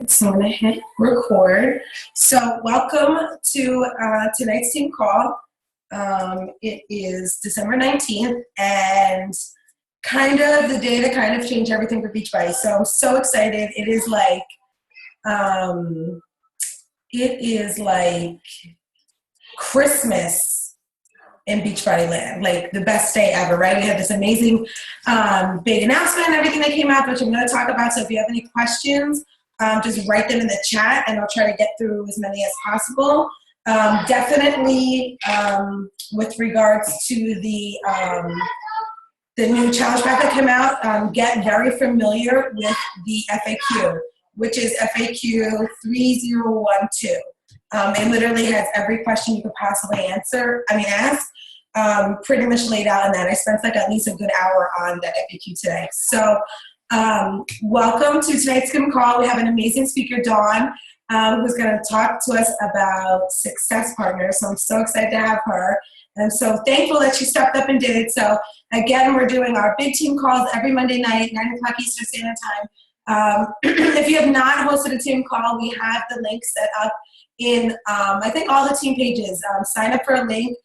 So I'm going to hit record. So welcome to tonight's team call. It is December 19th and kind of the day to kind of change everything for Beachbody. So I'm so excited. It is like Christmas in Beachbody land, like the best day ever, right? We had this amazing big announcement and everything that came out, which I'm going to talk about. So if you have any questions, just write them in the chat and I'll try to get through as many as possible. Definitely with regards to the new challenge pack that came out, get very familiar with the FAQ, which is FAQ 3012. It literally has every question you could possibly ask, pretty much laid out in that. I spent like at least a good hour on that FAQ today. So welcome to tonight's Skim Call. We have an amazing speaker, Dawn, who's going to talk to us about success partners. So I'm so excited to have her. And I'm so thankful that she stepped up and did it. So again, we're doing our big team calls every Monday night, 9 o'clock Eastern Standard Time. If you have not hosted a team call, we have the link set up in, I think, all the team pages. Sign up for a link.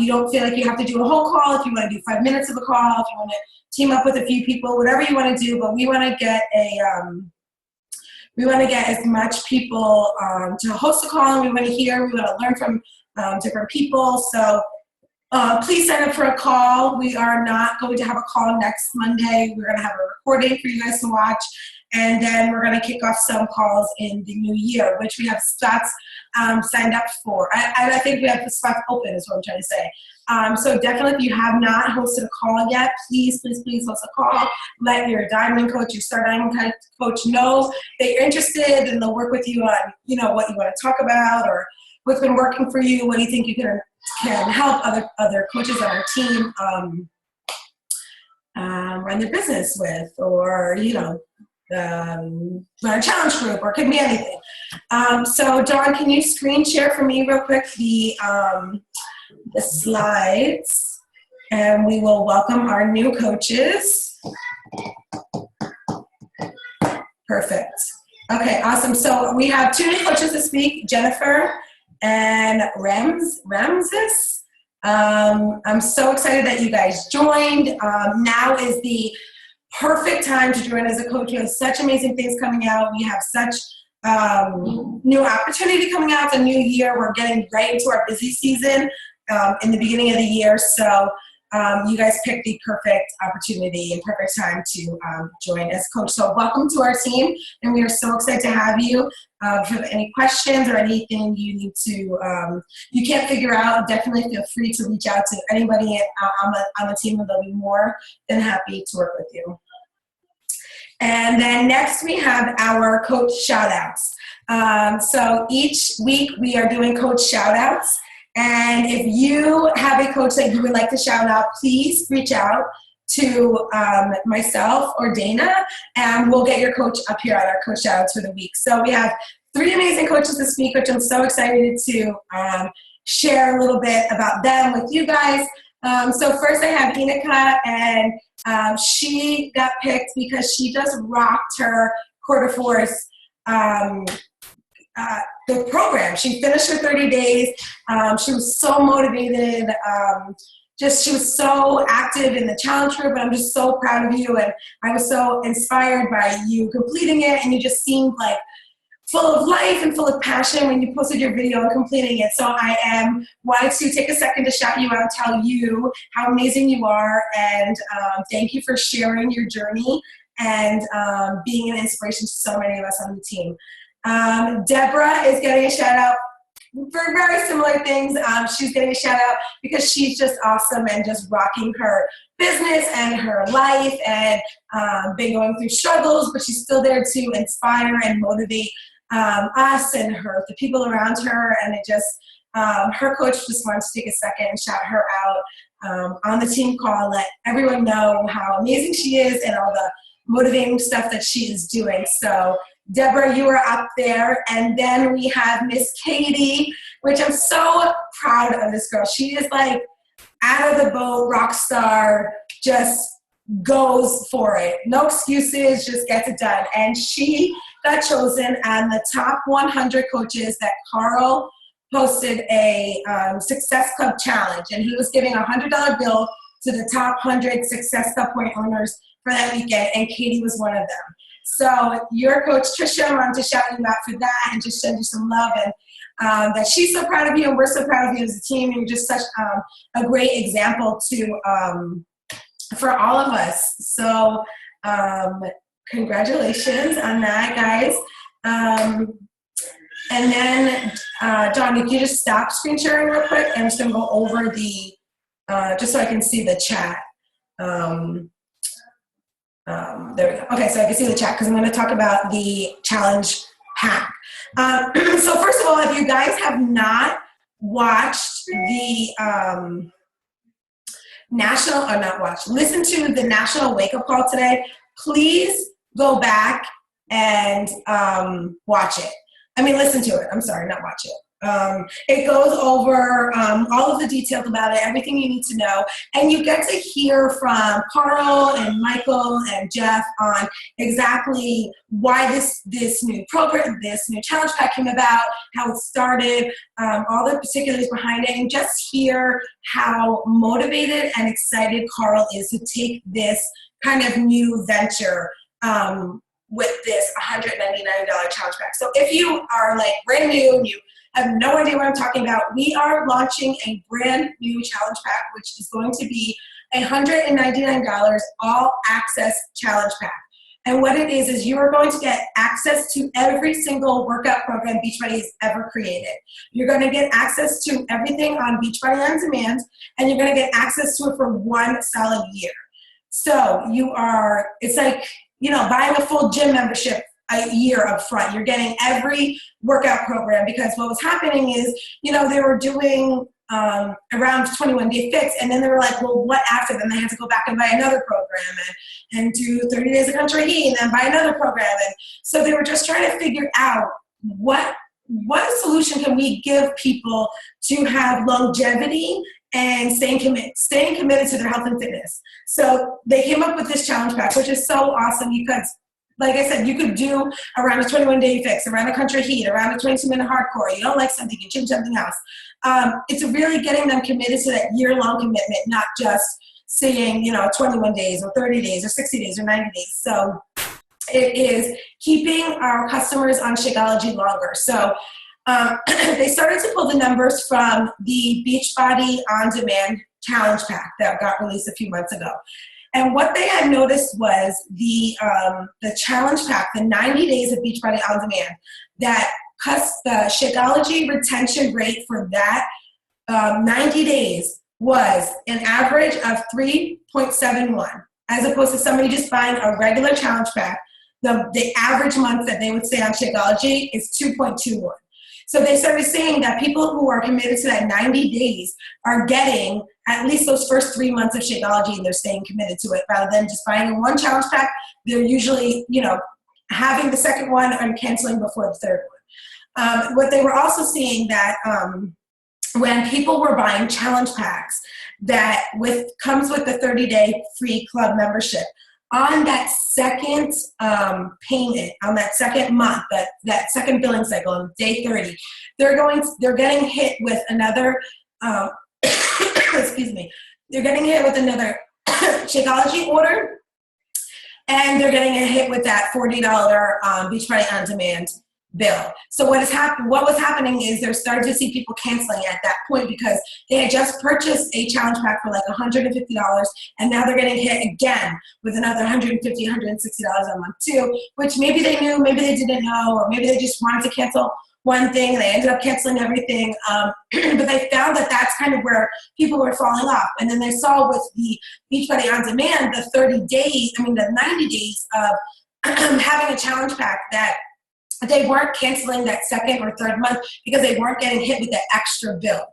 You don't feel like you have to do a whole call. If you want to do 5 minutes of a call, if you want to team up with a few people, whatever you want to do, but we want to get as much people to host a call, and we want to learn from different people. So please sign up for a call. We are not going to have a call next Monday. We're going to have a recording for you guys to watch, and then we're going to kick off some calls in the new year, which we have spots signed up for. I think we have the spots open is what I'm trying to say. So definitely, if you have not hosted a call yet, please host a call. Let your diamond coach, your star diamond coach know that you're interested, and they'll work with you on, what you want to talk about or what's been working for you. What do you think you can help other coaches on our team run their business with, or run a challenge group, or it could be anything. So Dawn, can you screen share for me real quick the slides, and we will welcome our new coaches. Perfect. Okay, awesome. So we have two new coaches this week, Jennifer and Ramses. I'm so excited that you guys joined. Now is the perfect time to join as a coach. We have such amazing things coming out. We have such new opportunity coming out. It's a new year. We're getting right into our busy season in the beginning of the year. So you guys picked the perfect opportunity and perfect time to join as coach. So welcome to our team, and we are so excited to have you. If you have any questions or anything you need to, you can't figure out, definitely feel free to reach out to anybody on the team, and they'll be more than happy to work with you. And then next we have our coach shout-outs. So each week we are doing coach shout-outs. And if you have a coach that you would like to shout out, please reach out to myself or Dana, and we'll get your coach up here on our coach shout-outs for the week. So we have 3 amazing coaches this week, which I'm so excited to share a little bit about them with you guys. So first I have Inika, and she got picked because she just rocked her quarter force the program. She finished her 30 days. She was so motivated. She was so active in the challenge group, and I'm just so proud of you. And I was so inspired by you completing it, and you just seemed like full of life and full of passion when you posted your video and completing it. So I wanted to take a second to shout you out, tell you how amazing you are, and thank you for sharing your journey and being an inspiration to so many of us on the team. Deborah is getting a shout out for very similar things. She's getting a shout out because she's just awesome and just rocking her business and her life, and been going through struggles, but she's still there to inspire and motivate us and the people around her. And it just, her coach just wants to take a second and shout her out on the team call, let everyone know how amazing she is and all the motivating stuff that she is doing. So Deborah, you are up there. And then we have Miss Katie, which I'm so proud of this girl. She is like out of the boat, rock star, just goes for it. No excuses, just gets it done. And she got chosen on the top 100 coaches that Carl posted a Success Club challenge. And he was giving a $100 bill to the top 100 Success Club point owners for that weekend, and Katie was one of them. So your coach, Trisha, I wanted to shout you out for that and just send you some love, and that she's so proud of you and we're so proud of you as a team. And you're just such a great example for all of us. So congratulations on that, guys. And then, Dawn, if you just stop screen sharing real quick, I'm just going to go over the, just so I can see the chat. There we go. Okay, so I can see the chat because I'm going to talk about the challenge pack. So first of all, if you guys have not watched the listen to the National Wake Up Call today, please go back and watch it. I mean, listen to it. I'm sorry, not watch it. It goes over all of the details about it, everything you need to know, and you get to hear from Carl and Michael and Jeff on exactly why this new program, this new challenge pack came about, how it started, all the particulars behind it, and just hear how motivated and excited Carl is to take this kind of new venture with this $199 challenge pack. So if you are like brand new and you have no idea what I'm talking about, we are launching a brand new challenge pack, which is going to be $199 all access challenge pack. And what it is you are going to get access to every single workout program Beachbody has ever created. You're going to get access to everything on Beachbody On Demand, and you're going to get access to it for 1 solid year. So it's like, buying a full gym membership a year up front. You're getting every workout program, because what was happening is, they were doing around 21 Day Fix, and then they were like, well, what after? Then they had to go back and buy another program and do 30 Days of Country Heat and then buy another program. And so they were just trying to figure out what solution can we give people to have longevity and staying committed to their health and fitness. So they came up with this challenge pack, which is so awesome because, like I said, you could do around a 21-day fix, around a country heat, around a 22-minute hardcore. You don't like something, you change something else. It's really getting them committed to that year-long commitment, not just saying, 21 days or 30 days or 60 days or 90 days. So it is keeping our customers on Shakeology longer. So they started to pull the numbers from the Beachbody On Demand challenge pack that got released a few months ago. And what they had noticed was the challenge pack, the 90 days of Beachbody On Demand, that the Shakeology retention rate for that 90 days was an average of 3.71, as opposed to somebody just buying a regular challenge pack. The average month that they would stay on Shakeology is 2.21. So they started saying that people who are committed to that 90 days are getting at least those first 3 months of Shakeology, and they're staying committed to it rather than just buying one challenge pack. They're usually, having the second one and canceling before the third one. What they were also seeing that when people were buying challenge packs that comes with the 30-day free club membership, on that second payment, on that second month, that second billing cycle, on day 30, they're getting hit with another, excuse me, they're getting hit with another Shakeology order, and they're getting a hit with that $40 Beachbody On Demand bill. So what was happening is they're starting to see people canceling at that point because they had just purchased a challenge pack for like $150, and now they're getting hit again with another $150, $160 a month too, which maybe they knew, maybe they didn't know, or maybe they just wanted to cancel one thing and they ended up canceling everything. But they found that that's kind of where people were falling off. And then they saw with the Beachbody On Demand, the 90 days of having a challenge pack, that they weren't canceling that second or third month because they weren't getting hit with that extra bill.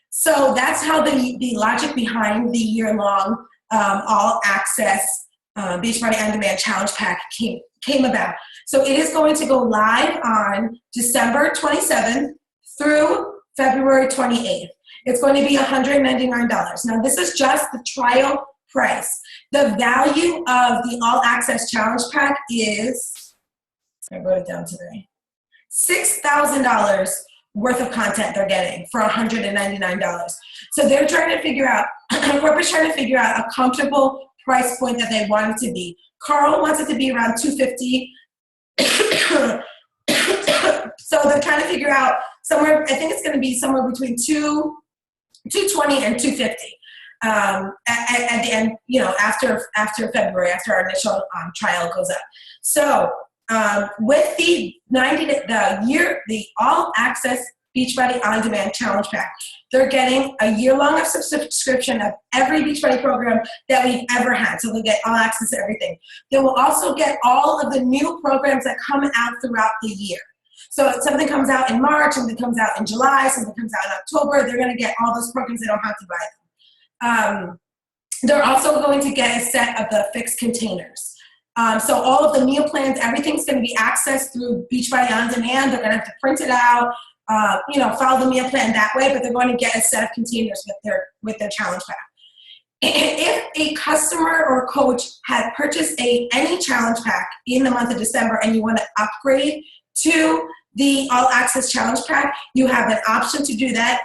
So that's how the logic behind the year-long all-access Beachbody On Demand Challenge Pack came about. So it is going to go live on December 27th through February 28th. It's going to be $199. Now, this is just the trial price. The value of the All Access Challenge Pack is, I wrote it down today, $6,000 worth of content they're getting for $199. So they're trying to figure out, corporate's trying to figure out a comfortable price point that they want it to be. Carl wants it to be around $250. So they're trying to figure out somewhere, I think it's going to be somewhere between $220 and $250 at the end, you know, after February, after our initial trial goes up. So with the the All Access Beachbody On Demand Challenge Pack, they're getting a year-long of subscription of every Beachbody program that we've ever had. So they'll get all access to everything. They will also get all of the new programs that come out throughout the year. So if something comes out in March, something comes out in July, something comes out in October, they're going to get all those programs. They don't have to buy them. They're also going to get a set of the fixed containers. So all of the meal plans, everything's going to be accessed through Beachbody On Demand. They're going to have to print it out, you know, follow the meal plan that way, but they're going to get a set of containers with their challenge pack. If a customer or coach had purchased any challenge pack in the month of December and you want to upgrade to the All Access Challenge Pack, you have an option to do that.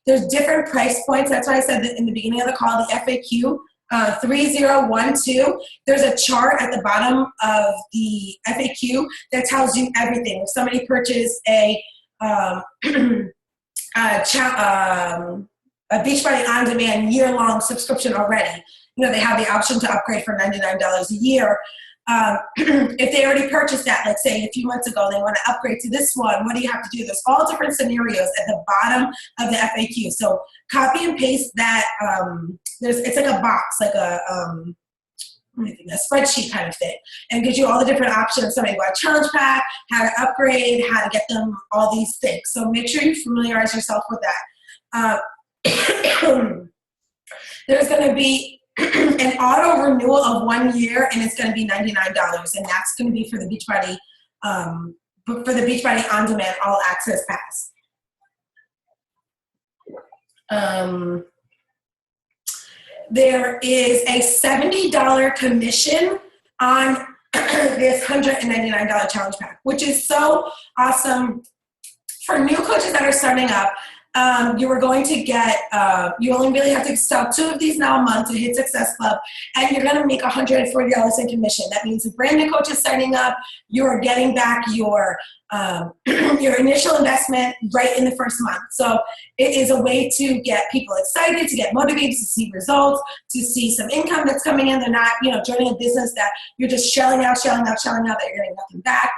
There's different price points. That's why I said that in the beginning of the call, the FAQ 3012. There's a chart at the bottom of the FAQ that tells you everything. If somebody purchased a Beachbody On Demand year-long subscription already, you know, they have the option to upgrade for $99 a year. If they already purchased that, let's say a few months ago, they want to upgrade to this one, what do you have to do? There's all different scenarios at the bottom of the FAQ. So copy and paste that. It's like a box, like a spreadsheet kind of thing, and gives you all the different options. Somebody want a challenge pack, how to upgrade, how to get them, all these things. So make sure you familiarize yourself with that. There's going to be an auto renewal of 1 year, and it's going to be $99, and that's going to be for the Beachbody, On Demand All Access Pass. There is a $70 commission on this $199 challenge pack, which is so awesome for new coaches that are starting up. You are going to get, you only really have to sell 2 of these now a month to hit Success Club, and you're going to make $140 in commission. That means if brand new coaches signing up, you are getting back your initial investment right in the first month. So it is a way to get people excited, to get motivated, to see results, to see some income that's coming in. They're not, you know, joining a business that you're just shelling out that you're getting nothing back.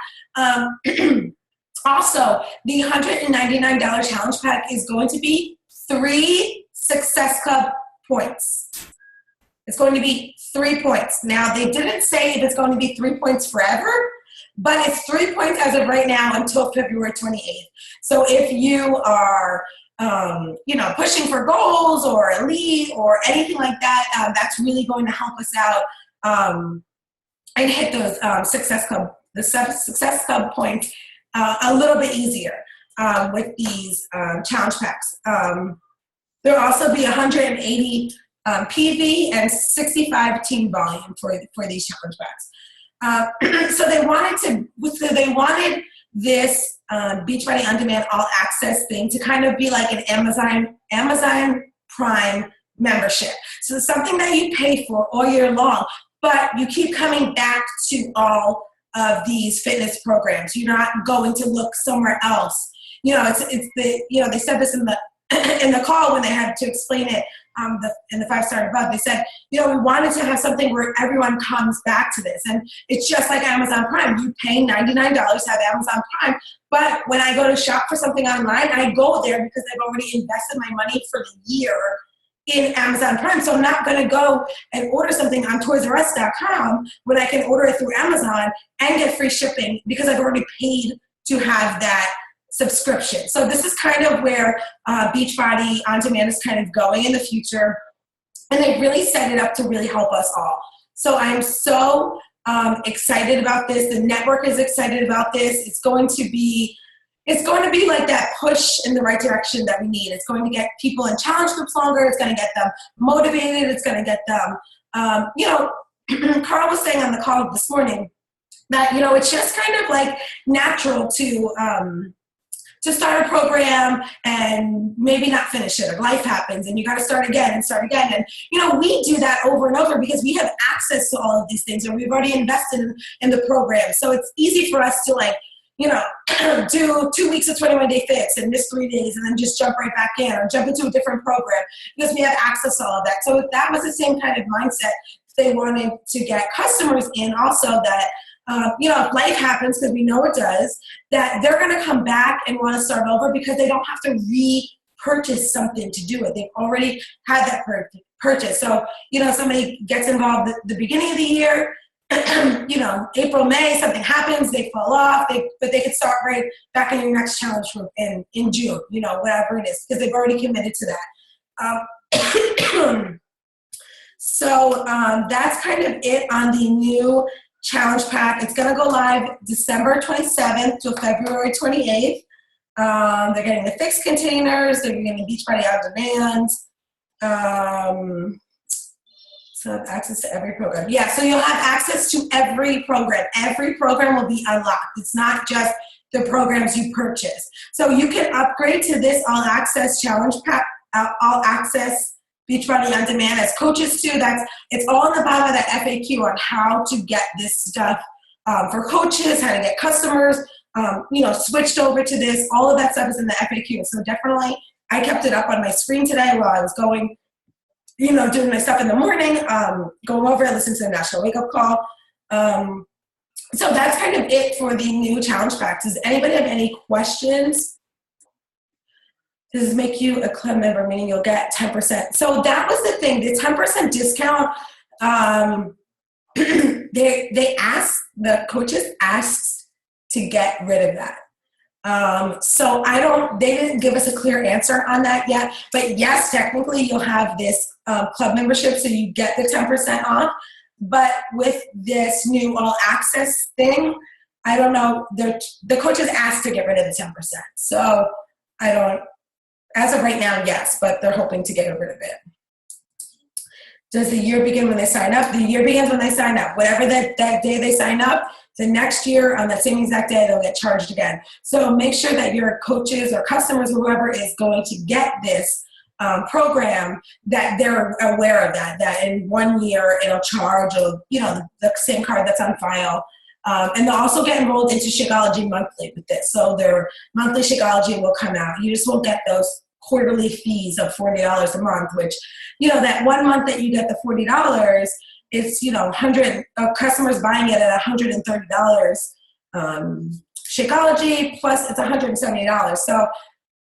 Also, the $199 challenge pack is going to be 3 Success Club points. It's going to be 3 points. Now, they didn't say if it's going to be 3 points forever, but it's 3 points as of right now until February 28th. So if you are, you know, pushing for goals or elite or anything like that, that's really going to help us out and hit those Success Club points a little bit easier with these challenge packs. There'll also be 180 PV and 65 team volume for these challenge packs. So they wanted this Beachbody On Demand All Access thing to kind of be like an Amazon Prime membership. So it's something that you pay for all year long, but you keep coming back to all of these fitness programs. You're not going to look somewhere else. You know, it's the, you know, they said this in the in the call when they had to explain it in the 5-star and above. They said, you know, we wanted to have something where everyone comes back to this, and it's just like Amazon Prime. You pay $99 to have Amazon Prime, but when I go to shop for something online, I go there because I've already invested my money for the year in Amazon Prime. So I'm not going to go and order something on ToysRUs.com when I can order it through Amazon and get free shipping because I've already paid to have that subscription. So this is kind of where Beachbody On Demand is kind of going in the future. And they really set it up to really help us all. So I'm so excited about this. The network is excited about this. It's going to be like that push in the right direction that we need. It's going to get people in challenge groups longer. It's going to get them motivated. It's going to get them You know, Carl was saying on the call this morning that, you know, it's just kind of like natural to start a program and maybe not finish it, or life happens and you got to start again and start again. And, you know, we do that over and over because we have access to all of these things, or we've already invested in the program. So it's easy for us to, like, you know, do 2 weeks of 21-day fix and miss 3 days and then just jump right back in or jump into a different program because we have access to all of that. So that was the same kind of mindset they wanted to get customers in also, that you know, if life happens, because we know it does, that they're going to come back and want to start over because they don't have to repurchase something to do it. They've already had that purchase. So, you know, somebody gets involved at the beginning of the year, you know, April, May, something happens, they fall off, but they could start right back in your next challenge in June, you know, whatever it is, because they've already committed to that. So that's kind of it on the new challenge pack. It's going to go live December 27th to February 28th. They're getting the fixed containers. They're getting Beachbody on demand. So have access to every program. Yeah, so you'll have access to every program. Every program will be unlocked. It's not just the programs you purchase. So you can upgrade to this all access challenge pack, all access Beachbody on demand as coaches too. It's all in the bottom of that FAQ on how to get this stuff for coaches, how to get customers, you know, switched over to this. All of that stuff is in the FAQ. So definitely, I kept it up on my screen today while I was going, you know, doing my stuff in the morning, going over and listening to the National Wake Up Call. So that's kind of it for the new challenge pack. Does anybody have any questions? Does this make you a club member, meaning you'll get 10%? So that was the thing, the 10% discount, the coaches asked to get rid of that. So they didn't give us a clear answer on that yet, but yes, technically you'll have this club membership, so you get the 10% off, but with this new all access thing, I don't know, the coaches asked to get rid of the 10%. So I don't, as of right now, yes, but they're hoping to get rid of it. Does the year begin when they sign up? The year begins when they sign up. Whatever that day they sign up, the next year on that same exact day, they'll get charged again. So make sure that your coaches or customers, whoever is going to get this program, that they're aware of that in 1 year it'll charge, you know, the same card that's on file. And they'll also get enrolled into Shakeology monthly with this. So their monthly Shakeology will come out. You just won't get those quarterly fees of $40 a month, which, you know, that 1 month that you get the $40, it's, you know, 100 customers buying it at $130 Shakeology, plus it's $170. So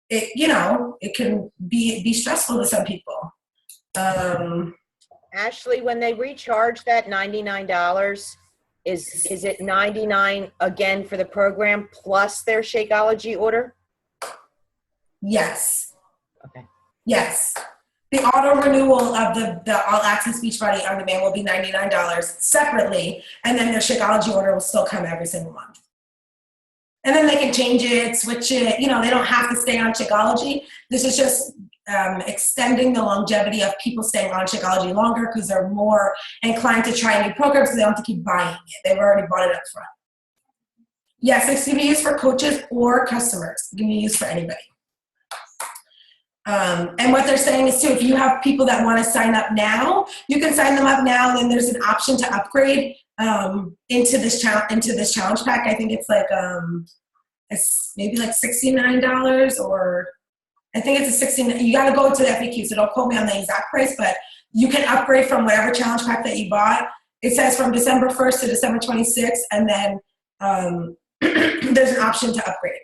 it, you know, it can be stressful to some people. Ashley, when they recharge that $99, is it $99 again for the program plus their Shakeology order? Yes. Okay. Yes. The auto renewal of the all access Beachbody on demand will be $99 separately, and then their Shakeology order will still come every single month. And then they can change it, switch it. You know, they don't have to stay on Shakeology. This is just extending the longevity of people staying on Shakeology longer because they're more inclined to try new programs because they don't have to keep buying it. They've already bought it up front. Yes, it can be used for coaches or customers. It can be used for anybody. And what they're saying is too, if you have people that want to sign up now, you can sign them up now, and then there's an option to upgrade into this challenge pack. I think it's like it's maybe like $69, or I think it's a $69. You got to go to the FAQ, so don't quote me on the exact price, but you can upgrade from whatever challenge pack that you bought. It says from December 1st to December 26th, and then there's an option to upgrade.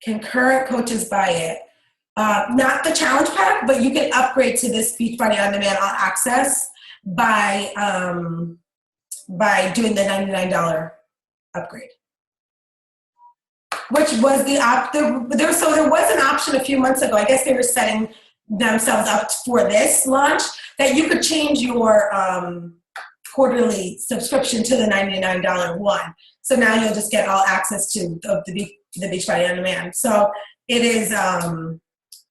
Can current coaches buy it? Not the challenge pack, but you can upgrade to this Beachbody on demand all access by doing the $99 upgrade. Which was there was an option a few months ago. I guess they were setting themselves up for this launch that you could change your quarterly subscription to the $99 one. So now you'll just get all access to the Beachbody on demand. So it is.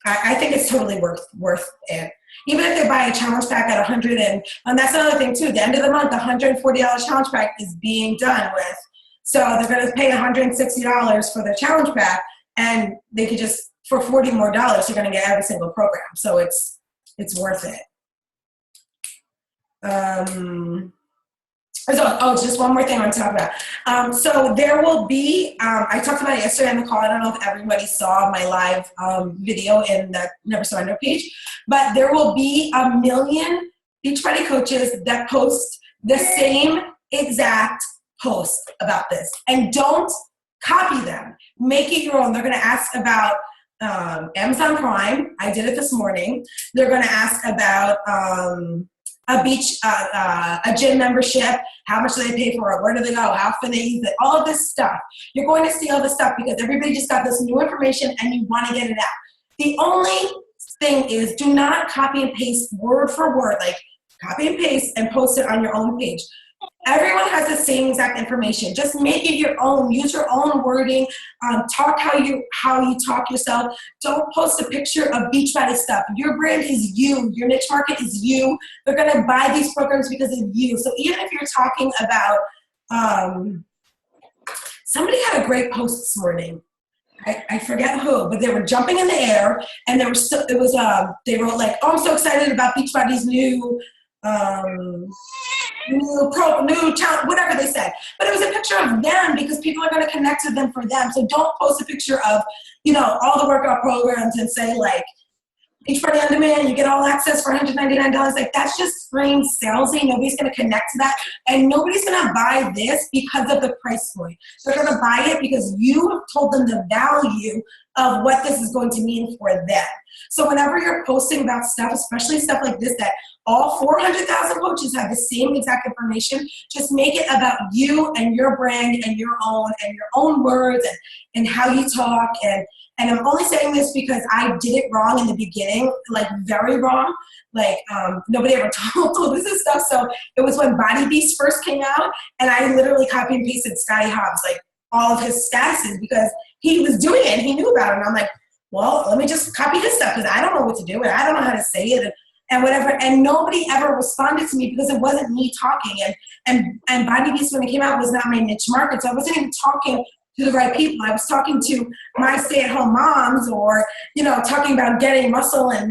I think it's totally worth it. Even if they buy a challenge pack at and that's another thing too, the end of the month, the $140 challenge pack is being done with. So they're going to pay $160 for their challenge pack, and they could just, for $40 more, you're going to get every single program. So it's worth it. Just one more thing I want to talk about. So there will be, I talked about it yesterday on the call. I don't know if everybody saw my live video in the Never Surrender page, but there will be 1 million Beachbody coaches that post the same exact post about this. And don't copy them. Make it your own. They're going to ask about Amazon Prime. I did it this morning. They're going to ask about a gym membership. How much do they pay for it? Where do they go? How often they use it? All of this stuff. You're going to see all this stuff because everybody just got this new information and you want to get it out. The only thing is, do not copy and paste word for word. Like, copy and paste and post it on your own page. Everyone has the same exact information. Just make it your own. Use your own wording. Talk how you talk yourself. Don't post a picture of Beachbody stuff. Your brand is you. Your niche market is you. They're going to buy these programs because of you. So even if you're talking about, somebody had a great post this morning. I forget who, but they were jumping in the air, and they wrote like, "Oh, I'm so excited about Beachbody's new challenge," whatever they said. But it was a picture of them because people are going to connect to them for them. So don't post a picture of, all the workout programs and say like, Beachbody on Demand, you get all access for $199. Like, that's just plain salesy. Nobody's going to connect to that. And nobody's going to buy this because of the price point. They're going to buy it because you have told them the value of what this is going to mean for them. So whenever you're posting about stuff, especially stuff like this, that all 400,000 coaches have the same exact information, just make it about you and your brand and your own words and how you talk. And I'm only saying this because I did it wrong in the beginning, like very wrong. Like nobody ever told this stuff. So it was when Body Beast first came out, and I literally copy and pasted Scotty Hobbs, like all of his statuses, because he was doing it and he knew about it. And I'm like, well, let me just copy his stuff because I don't know what to do and I don't know how to say it and whatever. And nobody ever responded to me because it wasn't me talking. And Body Beast, when it came out, was not my niche market. So I wasn't even talking to the right people. I was talking to my stay-at-home moms, or talking about getting muscle and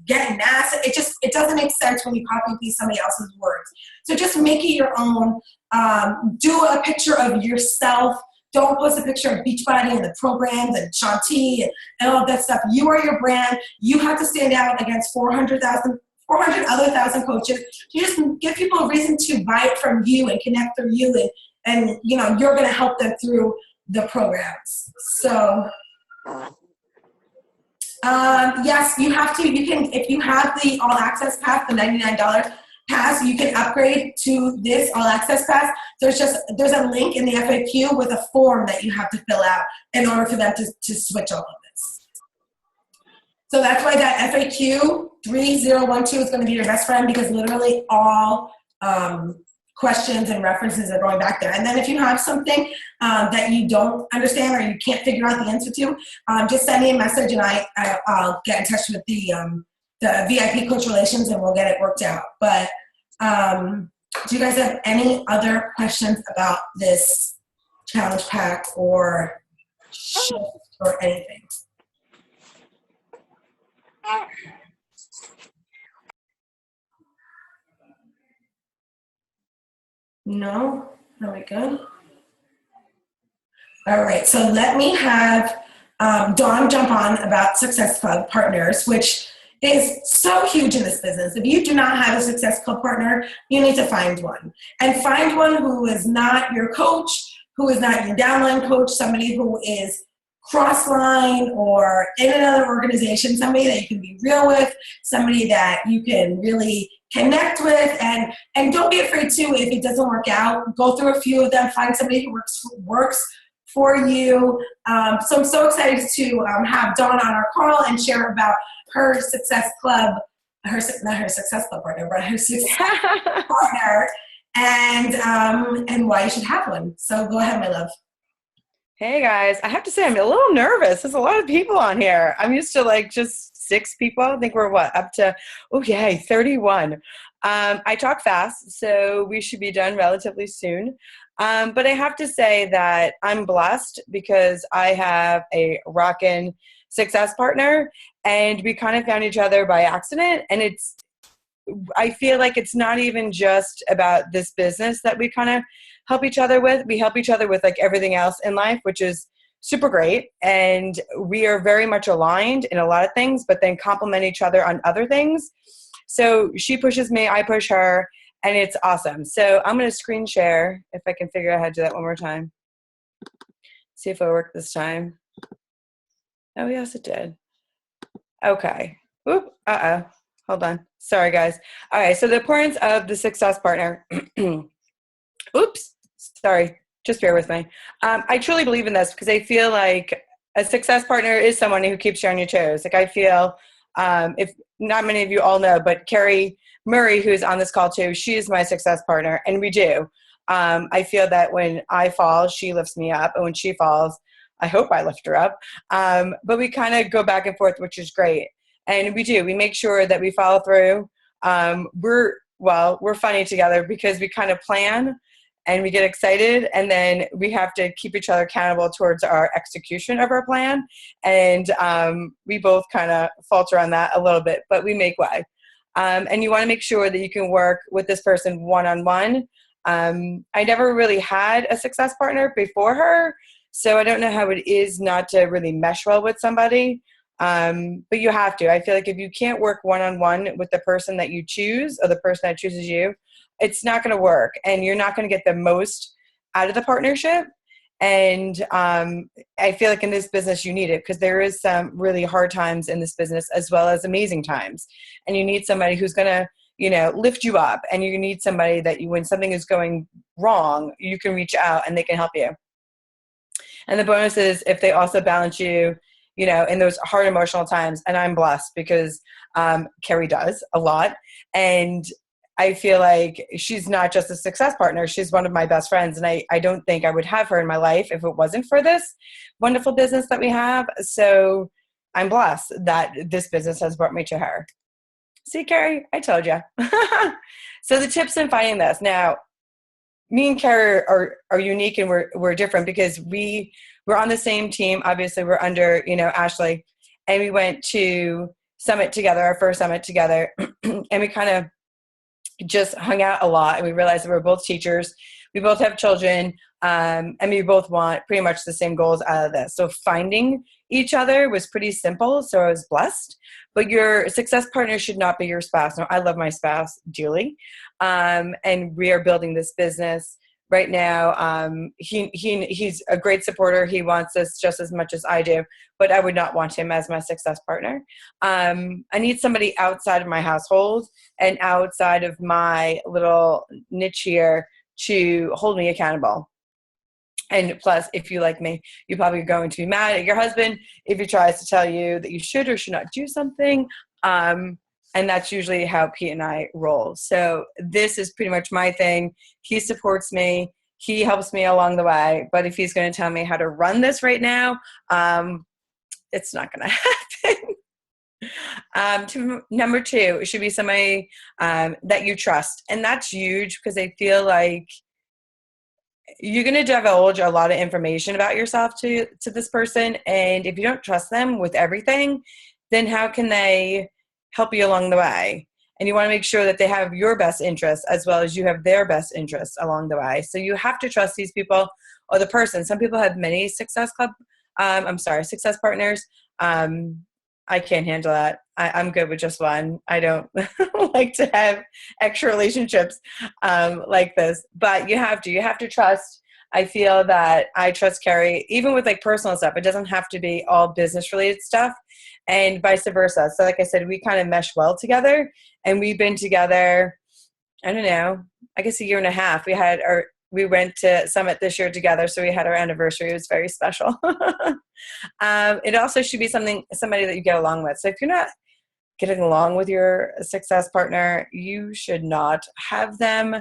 getting ass. It doesn't make sense when you copy and paste somebody else's words. So just make it your own. Do a picture of yourself. Don't post a picture of Beachbody and the programs and Shanti and all of that stuff. You are your brand. You have to stand out against 400 other thousand coaches. You just give people a reason to buy it from you and connect through you, and you're going to help them through the programs. So yes, you can, if you have the all access pass, the $99 pass, you can upgrade to this all access pass. There's a link in the FAQ with a form that you have to fill out in order for them to switch all of this. So that's why that FAQ 3012 is going to be your best friend, because literally all questions and references are going back there. And then if you have something that you don't understand or you can't figure out the answer to, just send me a message and I'll get in touch with the VIP Coach Relations and we'll get it worked out. But do you guys have any other questions about this challenge pack or shift or anything? No? Are we good? All right, so let me have Dawn jump on about Success Club partners, which is so huge in this business. If you do not have a Success Club partner, you need to find one. And find one who is not your coach, who is not your downline coach, somebody who is cross-line or in another organization, somebody that you can be real with, somebody that you can really connect with, and don't be afraid too if it doesn't work out. Go through a few of them, find somebody who works for you. So I'm so excited to have Dawn on our call and share about her Success Club, not her Success Club partner, but her Success partner, and why you should have one. So go ahead, my love. Hey guys, I have to say I'm a little nervous. There's a lot of people on here. I'm used to like just 6 people. I think we're up to, oh yay, 31. I talk fast, so we should be done relatively soon. But I have to say that I'm blessed because I have a rockin' success partner, and we kind of found each other by accident. And I feel like it's not even just about this business that we kind of help each other with. We help each other with like everything else in life, which is super great. And we are very much aligned in a lot of things, but then complement each other on other things. So she pushes me, I push her, and it's awesome. So I'm going to screen share if I can figure out how to do that one more time. See if it worked this time. Oh, yes, it did. Okay. Oop. Uh-oh. Hold on. Sorry, guys. All right. So the importance of the success partner. Oops. Sorry. Just bear with me. I truly believe in this because I feel like a success partner is someone who keeps you on your toes. Like I feel, if not many of you all know, but Carrie Murray, who's on this call too, she is my success partner, and we do. I feel that when I fall, she lifts me up, and when she falls, I hope I lift her up. But we kind of go back and forth, which is great. And we do. We make sure that we follow through. We're funny together because we kind of plan and we get excited, and then we have to keep each other accountable towards our execution of our plan. And we both kind of falter on that a little bit, but we make way. And you want to make sure that you can work with this person one-on-one. I never really had a success partner before her, so I don't know how it is not to really mesh well with somebody. But you have to. I feel like if you can't work one-on-one with the person that you choose or the person that chooses you, it's not going to work, and you're not going to get the most out of the partnership. And I feel like in this business you need it because there is some really hard times in this business as well as amazing times, and you need somebody who's going to lift you up, and you need somebody that when something is going wrong, you can reach out and they can help you. And the bonus is if they also balance you in those hard emotional times. And I'm blessed because Carrie does a lot. And I feel like she's not just a success partner. She's one of my best friends. And I don't think I would have her in my life if it wasn't for this wonderful business that we have. So I'm blessed that this business has brought me to her. See, Carrie, I told you. So the tips in finding this. Now, me and Carrie are unique, and we're different because we're on the same team. Obviously, we're under, Ashley, and we went to Summit together, our first Summit together, and we kind of just hung out a lot, and we realized that we're both teachers. We both have children, and we both want pretty much the same goals out of this. So finding each other was pretty simple, so I was blessed. But your success partner should not be your spouse. Now, I love my spouse dearly, and we are building this business right now. He's a great supporter. He wants this just as much as I do, but I would not want him as my success partner. I need somebody outside of my household and outside of my little niche here to hold me accountable. And plus, if you like me, you're probably going to be mad at your husband if he tries to tell you that you should or should not do something. And that's usually how Pete and I roll. So this is pretty much my thing. He supports me. He helps me along the way. But if he's going to tell me how to run this right now, it's not going to happen. Number 2, it should be somebody that you trust. And that's huge because I feel like you're going to divulge a lot of information about yourself to this person. And if you don't trust them with everything, then how can they help you along the way? And you want to make sure that they have your best interests as well as you have their best interests along the way. So you have to trust these people or the person. Some people have many success partners. I can't handle that. I'm good with just one. I don't like to have extra relationships like this, but you have to trust. I feel that I trust Carrie, even with like personal stuff. It doesn't have to be all business related stuff, and vice versa. So like I said, we kind of mesh well together, and we've been together, I don't know, I guess a year and a half. We went to Summit this year together, so we had our anniversary. It was very special. It also should be somebody that you get along with. So if you're not getting along with your success partner, you should not have them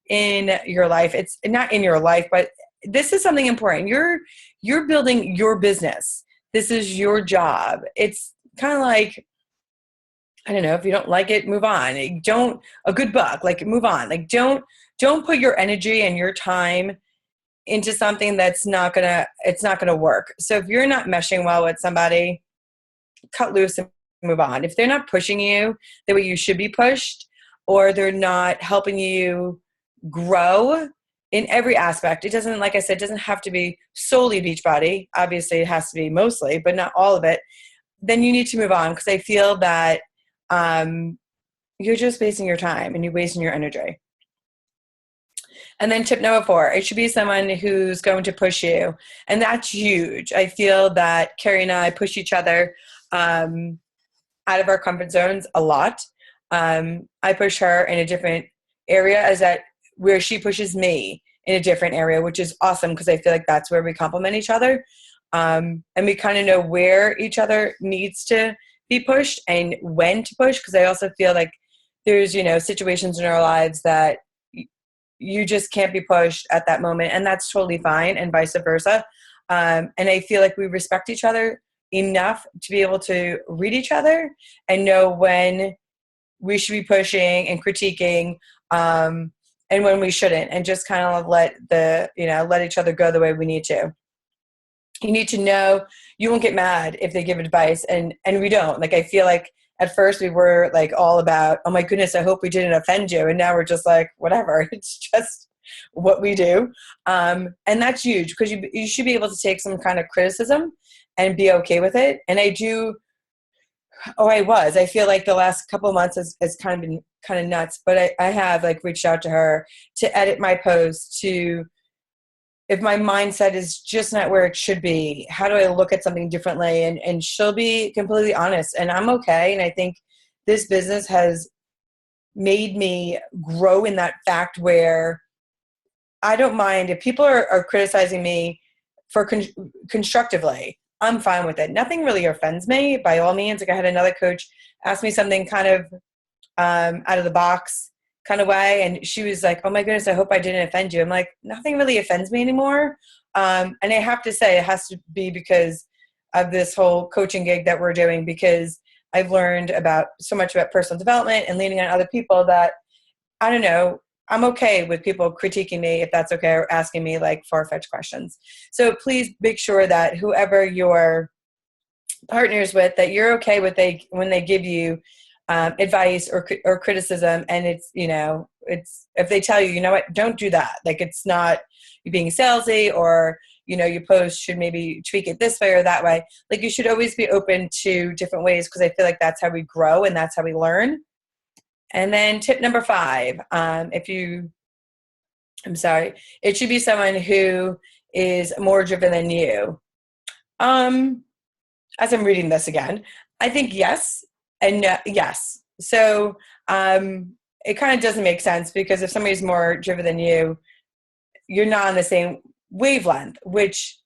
in your life. It's not in your life, but this is something important. You're building your business. This is your job. It's kind of like I don't know, if you don't like it, move on. Don't, a good book, like move on. Like don't put your energy and your time into something that's it's not gonna work. So if you're not meshing well with somebody, cut loose and move on. If they're not pushing you the way you should be pushed, or they're not helping you grow in every aspect, it doesn't, like I said, it doesn't have to be solely Beachbody. Obviously, it has to be mostly, but not all of it. Then you need to move on, because I feel that you're just wasting your time and you're wasting your energy. And then tip number 4, it should be someone who's going to push you. And that's huge. I feel that Carrie and I push each other out of our comfort zones a lot. I push her in a different area, as that where she pushes me in a different area, which is awesome, because I feel like that's where we complement each other. And we kind of know where each other needs to be pushed and when to push, because I also feel like there's, situations in our lives that you just can't be pushed at that moment, and that's totally fine, and vice versa. And I feel like we respect each other enough to be able to read each other and know when we should be pushing and critiquing, and when we shouldn't, and just kind of let each other go the way we need to. You need to know you won't get mad if they give advice, and we don't. Like, I feel like at first we were like all about, oh my goodness, I hope we didn't offend you. And now we're just like, whatever, it's just what we do. And that's huge, because you should be able to take some kind of criticism and be okay with it. And I feel like the last couple of months has kind of been kind of nuts, but I have like reached out to her to edit my post, to, if my mindset is just not where it should be, how do I look at something differently? And she'll be completely honest, and I'm okay. And I think this business has made me grow in that fact where I don't mind if people are criticizing me for constructively. I'm fine with it. Nothing really offends me, by all means. Like, I had another coach ask me something kind of out of the box kind of way, and she was like, oh my goodness, I hope I didn't offend you. I'm like, nothing really offends me anymore. And I have to say, it has to be because of this whole coaching gig that we're doing, because I've learned so much about personal development and leaning on other people that, I don't know, I'm okay with people critiquing me, if that's okay, or asking me like far-fetched questions. So please make sure that whoever your partners with, that you're okay with when they give you advice or criticism, and it's if they tell you, you know what, don't do that. Like, it's not you being salesy, or your post should maybe tweak it this way or that way. Like, you should always be open to different ways, because I feel like that's how we grow and that's how we learn. And then tip number 5, it should be someone who is more driven than you. As I'm reading this again, I think yes and no, yes. So it kind of doesn't make sense, because if somebody's more driven than you, you're not on the same wavelength, which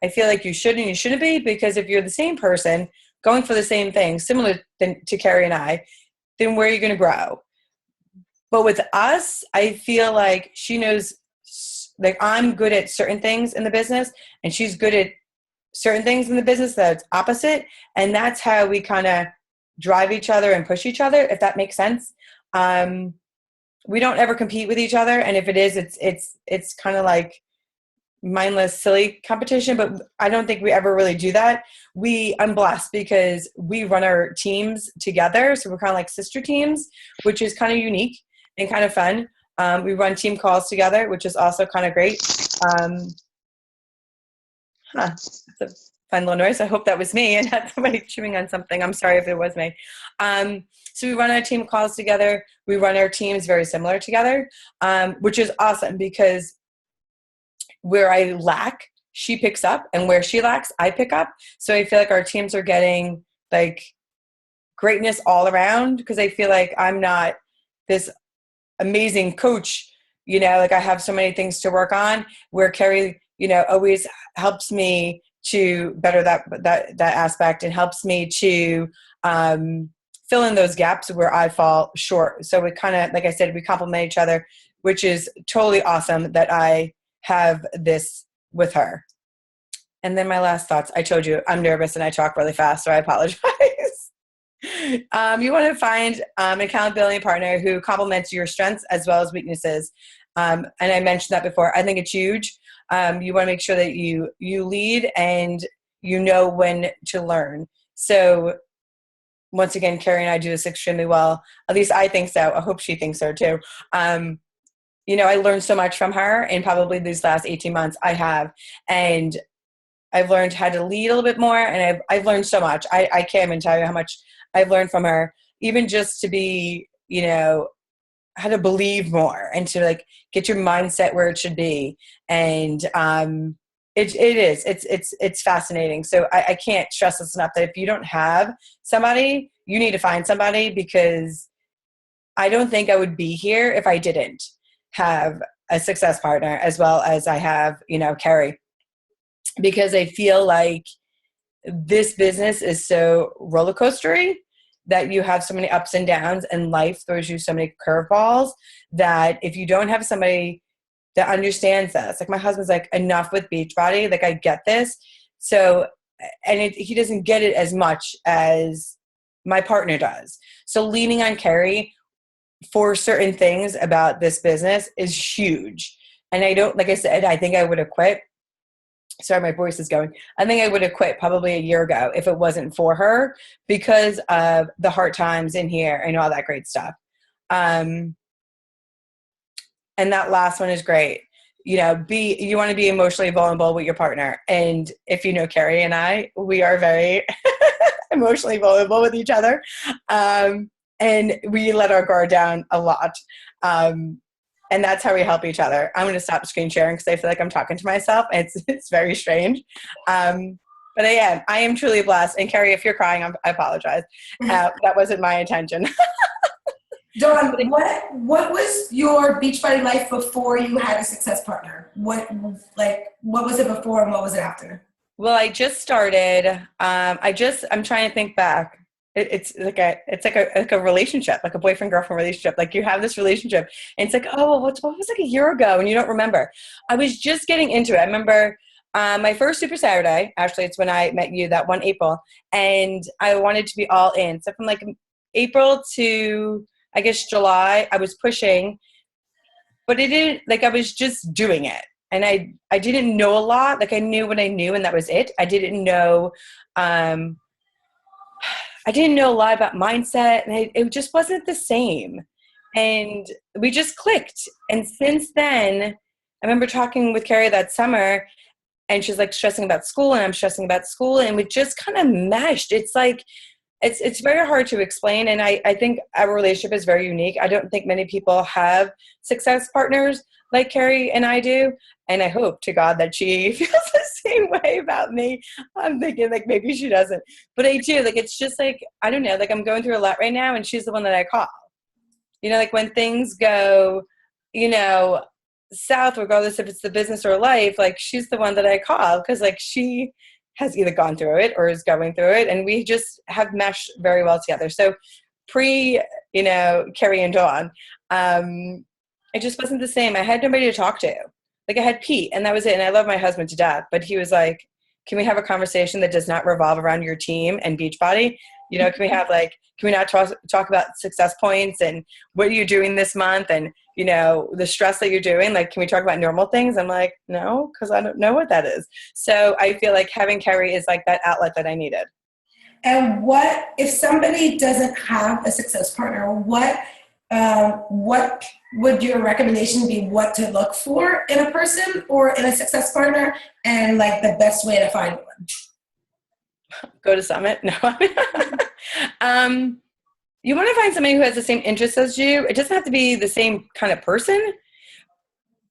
I feel like you should and you shouldn't be, because if you're the same person going for the same thing, similar to Carrie and I, then where are you going to grow? But with us, I feel like she knows, like, I'm good at certain things in the business, and she's good at certain things in the business that's opposite. And that's how we kind of drive each other and push each other, if that makes sense. We don't ever compete with each other. And if it is, it's kind of like mindless, silly competition, but I don't think we ever really do that. I'm blessed because we run our teams together. So we're kind of like sister teams, which is kind of unique and kind of fun. We run team calls together, which is also kind of great. That's a fun little noise. I hope that was me and not somebody chewing on something. I'm sorry if it was me. So we run our team calls together. We run our teams very similar together, which is awesome, because where I lack, she picks up, and where she lacks, I pick up. So I feel like our teams are getting like greatness all around, because I feel like I'm not this amazing coach, like I have so many things to work on, where Carrie, always helps me to better that aspect, and helps me to fill in those gaps where I fall short. So we kind of, like I said, we complement each other, which is totally awesome that I have this with her. And then my last thoughts, I told you I'm nervous and I talk really fast, so I apologize. You want to find an accountability partner who complements your strengths as well as weaknesses. And I mentioned that before. I think it's huge. You want to make sure that you lead and you know when to learn. So once again, Carrie and I do this extremely well. At least I think so. I hope she thinks so too. I learned so much from her in probably these last 18 months. I have. And I've learned how to lead a little bit more, and I've learned so much. I can't even tell you how much I've learned from her, even just to be, how to believe more and to like get your mindset where it should be. And it's fascinating. So I can't stress this enough that if you don't have somebody, you need to find somebody, because I don't think I would be here if I didn't have a success partner as well as I have, Carrie. Because I feel like this business is so roller coastery that you have so many ups and downs, and life throws you so many curveballs that if you don't have somebody that understands this, like my husband's like, enough with Beachbody, like I get this. So, and he doesn't get it as much as my partner does. So leaning on Carrie for certain things about this business is huge. And I don't, like I said, I think I would have quit. Sorry, my voice is going. I think I would have quit probably a year ago if it wasn't for her, because of the hard times in here and all that great stuff. And that last one is great. You want to be emotionally vulnerable with your partner. And if you know Carrie and I, we are very emotionally vulnerable with each other. And we let our guard down a lot. And that's how we help each other. I'm going to stop screen sharing because I feel like I'm talking to myself. It's very strange. But I am truly blessed. And Carrie, if you're crying, I apologize. That wasn't my intention. Dawn, what was your Beachbody life before you had a success partner? What was it before and what was it after? Well, I just started. I'm trying to think back. It's like a relationship, like a boyfriend girlfriend relationship. Like you have this relationship, and it's like, oh, what was like a year ago, and you don't remember. I was just getting into it. I remember my first Super Saturday. Actually, it's when I met you that one April, and I wanted to be all in. So from like April to I guess July, I was pushing, but it didn't like I was just doing it, and I didn't know a lot. Like I knew what I knew, and that was it. I didn't know. I didn't know a lot about mindset, and it just wasn't the same. And we just clicked. And since then, I remember talking with Carrie that summer, and she's like stressing about school, and I'm stressing about school, and we just kind of meshed. It's like, it's very hard to explain. And I think our relationship is very unique. I don't think many people have success partners like Carrie and I do. And I hope to God that she feels the same way about me. I'm thinking like maybe she doesn't, but I do. Like it's just like, I don't know, like I'm going through a lot right now, and she's the one that I call. Like when things go, south, regardless if it's the business or life, like she's the one that I call, because like she has either gone through it or is going through it, and we just have meshed very well together. So Carrie and Dawn, it just wasn't the same. I had nobody to talk to. Like I had Pete, and that was it. And I love my husband to death, but he was like, can we have a conversation that does not revolve around your team and Beachbody? Can we not talk about success points and what are you doing this month? And, the stress that you're doing, like, can we talk about normal things? I'm like, no, because I don't know what that is. So I feel like having Carrie is like that outlet that I needed. And what, if somebody doesn't have a success partner, what would your recommendation be, what to look for in a person or in a success partner, and like the best way to find one? Go to Summit? No. You want to find somebody who has the same interests as you. It doesn't have to be the same kind of person,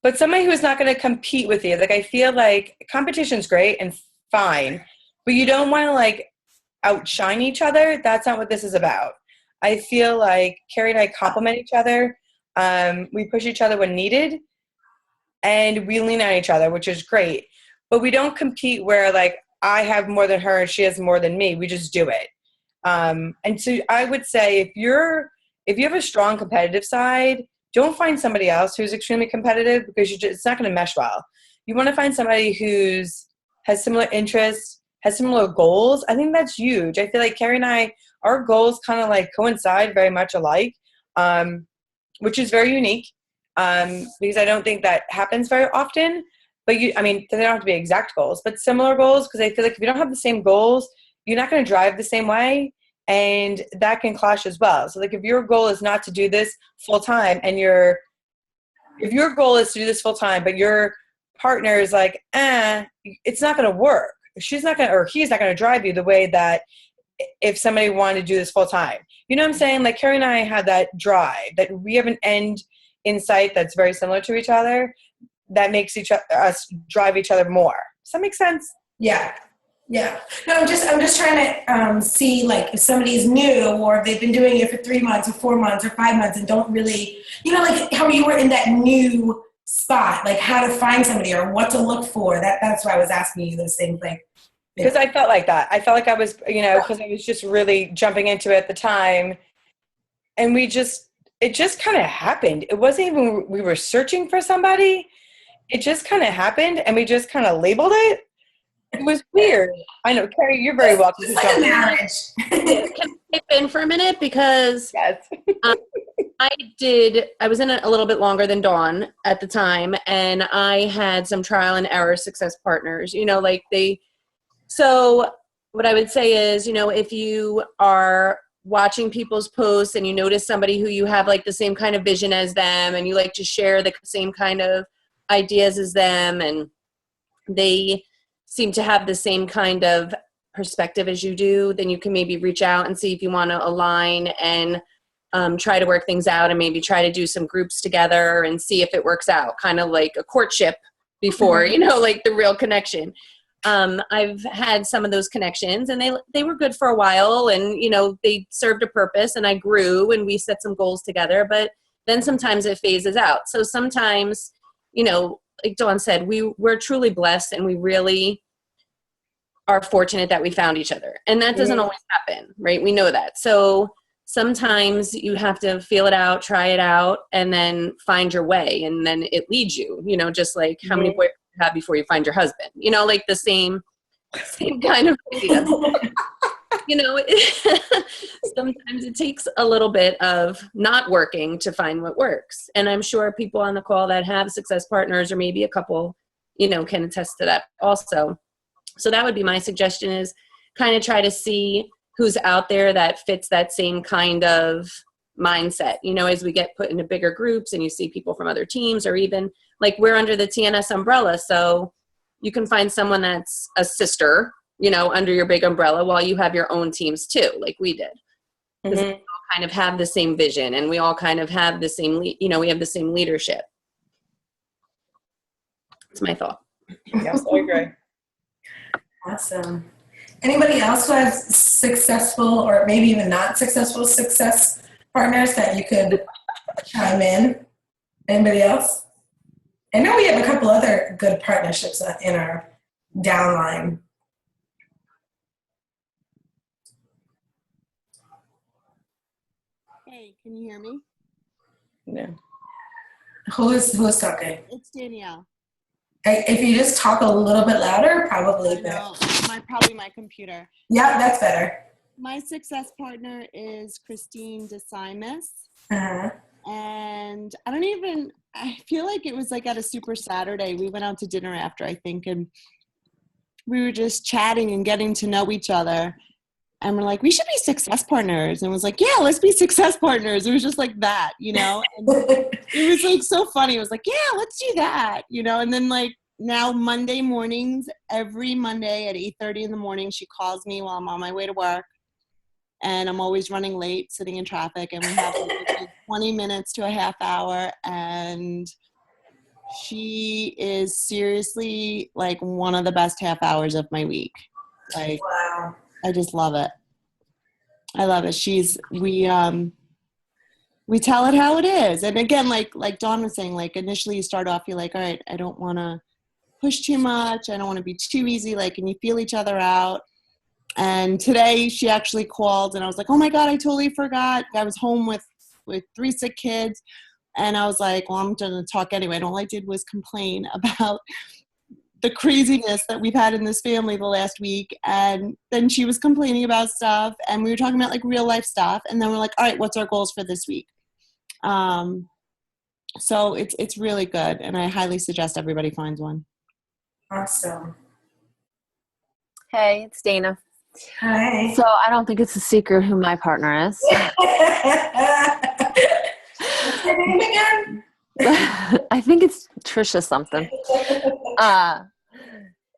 but somebody who's not going to compete with you. Like I feel like competition's great and fine, but you don't want to like outshine each other. That's not what this is about. I feel like Carrie and I complement each other. We push each other when needed, and we lean on each other, which is great. But we don't compete where like I have more than her and she has more than me. We just do it. And so I would say if you have a strong competitive side, don't find somebody else who's extremely competitive, because it's not going to mesh well. You want to find somebody has similar interests, has similar goals, I think that's huge. I feel like Carrie and I, our goals kind of like coincide very much alike, which is very unique, because I don't think that happens very often. But they don't have to be exact goals, but similar goals, because I feel like if you don't have the same goals, you're not going to drive the same way, and that can clash as well. So like if your goal is not to do this full time, and if your goal is to do this full time, but your partner is like, it's not going to work. She's not going to, or he's not going to drive you the way that if somebody wanted to do this full time. You know what I'm saying? Like Carrie and I had that drive, that we have an end in sight that's very similar to each other, that makes us drive each other more. Does that make sense? Yeah. Yeah. No, I'm just trying to see, like, if somebody's new, or if they've been doing it for 3 months or 4 months or 5 months and don't really, like how you were in that new spot, like how to find somebody or what to look for. That's why I was asking you those things. Like, because I felt like that. I felt like I was, because I was just really jumping into it at the time, and it just kind of happened. It wasn't even we were searching for somebody. It just kind of happened, and we just kind of labeled it. It was weird. I know, Carrie, you're very welcome to jump in. marriage. Can I chip in for a minute? Because Yes. I was in it a little bit longer than Dawn at the time, and I had some trial and error success partners, so what I would say is, if you are watching people's posts and you notice somebody who you have like the same kind of vision as them, and you like to share the same kind of ideas as them, and they seem to have the same kind of perspective as you do, then you can maybe reach out and see if you want to align and try to work things out, and maybe try to do some groups together and see if it works out, kind of like a courtship before, like the real connection. I've had some of those connections, and they were good for a while, and, they served a purpose, and I grew, and we set some goals together, but then sometimes it phases out. So sometimes, like Dawn said, we're truly blessed, and we really are fortunate that we found each other. And that doesn't always happen, right? We know that. So sometimes you have to feel it out, try it out, and then find your way. And then it leads you, just like how many boyfriends you have before you find your husband, like the same kind of idea. Sometimes it takes a little bit of not working to find what works. And I'm sure people on the call that have success partners, or maybe a couple, can attest to that also. So that would be my suggestion, is kind of try to see who's out there that fits that same kind of mindset, as we get put into bigger groups and you see people from other teams, or even like we're under the TNS umbrella. So you can find someone that's a sister, under your big umbrella, while you have your own teams too, like we did. Because we all kind of have the same vision, and we all kind of have the same, we have the same leadership. That's my thought. Yes, I agree. Awesome. Anybody else who has successful, or maybe even not successful success partners that you could chime in? Anybody else? I know we have a couple other good partnerships in our downline. Hey, can you hear me? No. Who's talking? It's Danielle. If you just talk a little bit louder, probably better. No, probably my computer. Yeah, that's better. My success partner is Christine DeSimus. Uh-huh. And I feel like it was like at a super Saturday. We went out to dinner after, I think, and we were just chatting and getting to know each other. And we're like, we should be success partners. And it was like, yeah, let's be success partners. It was just like that, And it was like so funny. It was like, yeah, let's do that, And then like now Monday mornings, every Monday at 8:30 in the morning, she calls me while I'm on my way to work. And I'm always running late, sitting in traffic. And we have like 20 minutes to a half hour. And she is seriously like one of the best half hours of my week. Like, Wow. I just love it. I love it. We tell it how it is. And again, like Dawn was saying, like initially you start off, you're like, all right, I don't want to push too much. I don't want to be too easy. Like, and you feel each other out. And today she actually called and I was like, oh my God, I totally forgot. I was home with 3 sick kids. And I was like, well, I'm going to talk anyway. And all I did was complain about the craziness that we've had in this family the last week. And then she was complaining about stuff, and we were talking about like real life stuff. And then we're like, all right, what's our goals for this week? So it's really good, and I highly suggest everybody finds one. Awesome. Hey, it's Dana. Hi. So I don't think it's a secret who my partner is. What's your name again? I think it's Trisha something.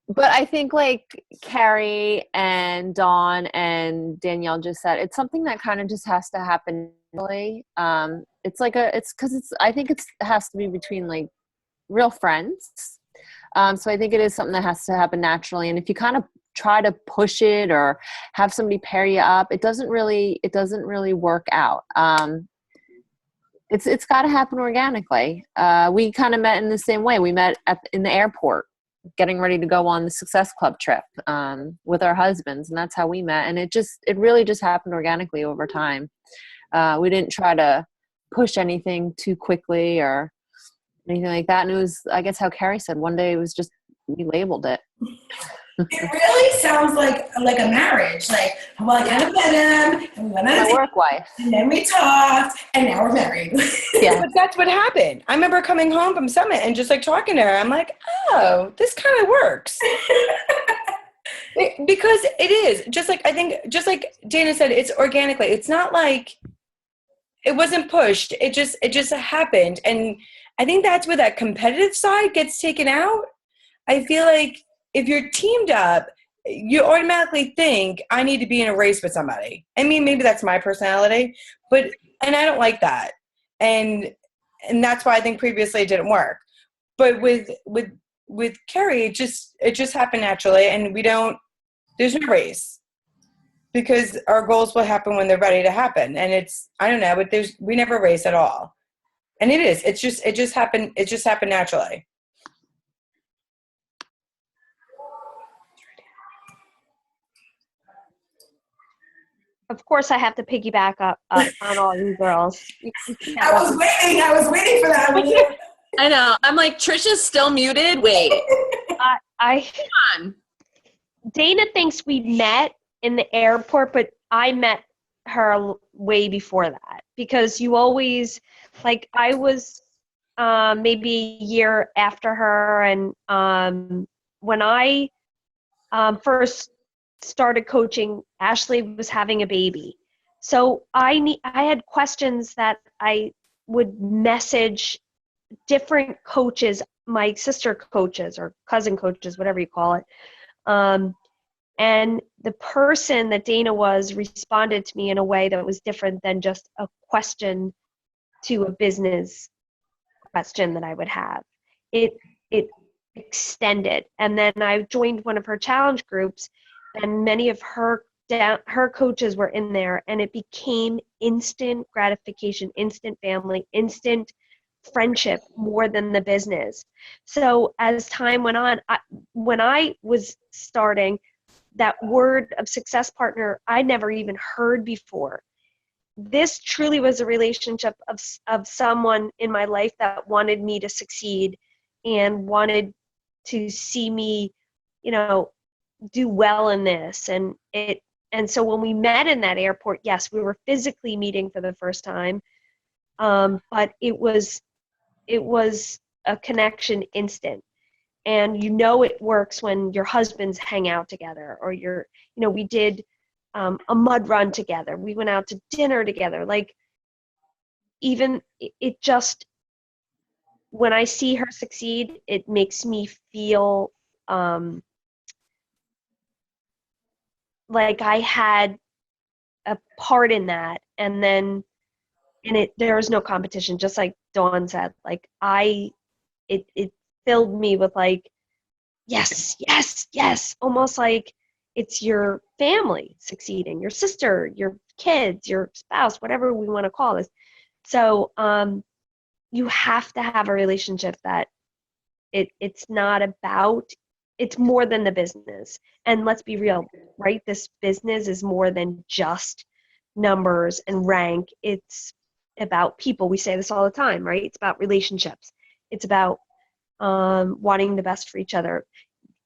But I think like Carrie and Dawn and Danielle just said, it's something that kind of just has to happen. It's like I think it has to be between like real friends. So I think it is something that has to happen naturally. And if you kind of try to push it or have somebody pair you up, it doesn't really work out. It's got to happen organically. We kind of met in the same way. We met in the airport, getting ready to go on the Success Club trip with our husbands, and that's how we met. And it really just happened organically over time. We didn't try to push anything too quickly or anything like that. And it was, I guess, how Carrie said, one day it was just we labeled it. It really sounds like a marriage. Like, well, I kind of met him, and we went on a My date, work wife. and then we talked, and now we're married. Yeah. But that's what happened. I remember coming home from Summit and just like talking to her. I'm like, oh, this kind of works. Because it is just like, I think, just like Dana said, it's organically. It's not like it wasn't pushed. It just happened. And I think that's where that competitive side gets taken out. I feel like if you're teamed up, you automatically think I need to be in a race with somebody. I mean, maybe that's my personality, and I don't like that. And that's why I think previously it didn't work. But with Carrie, it just happened naturally, and there's no race because our goals will happen when they're ready to happen. And I don't know, but we never race at all. And it just happened naturally. Of course, I have to piggyback up on all you girls. I was waiting for that. I know. I'm like, Trisha's still muted. Wait. I Come on. Dana thinks we met in the airport, but I met her way before that because you always, like, I was maybe a year after her, and when I first started coaching, Ashley was having a baby. So I had questions that I would message different coaches, my sister coaches or cousin coaches, whatever you call it. And the person that Dana was responded to me in a way that was different than just a question to a business question that I would have. It extended. And then I joined one of her challenge groups, and many of her coaches were in there, and it became instant gratification, instant family, instant friendship more than the business. So as time went on, when I was starting, that word of success partner, I never even heard before. This truly was a relationship of someone in my life that wanted me to succeed and wanted to see me, do well in this. And so when we met in that airport, yes, we were physically meeting for the first time, but it was a connection instant. And it works when your husbands hang out together, or we did a mud run together. We went out to dinner together. Like, even it just, when I see her succeed, it makes me feel like I had a part in that. And there was no competition, just like Dawn said. Like, it filled me with like, yes, yes, yes, almost like it's your family succeeding, your sister, your kids, your spouse, whatever we want to call this. So you have to have a relationship that it's not about, it's more than the business. And let's be real, right? This business is more than just numbers and rank. It's about people. We say this all the time, right? It's about relationships. It's about wanting the best for each other.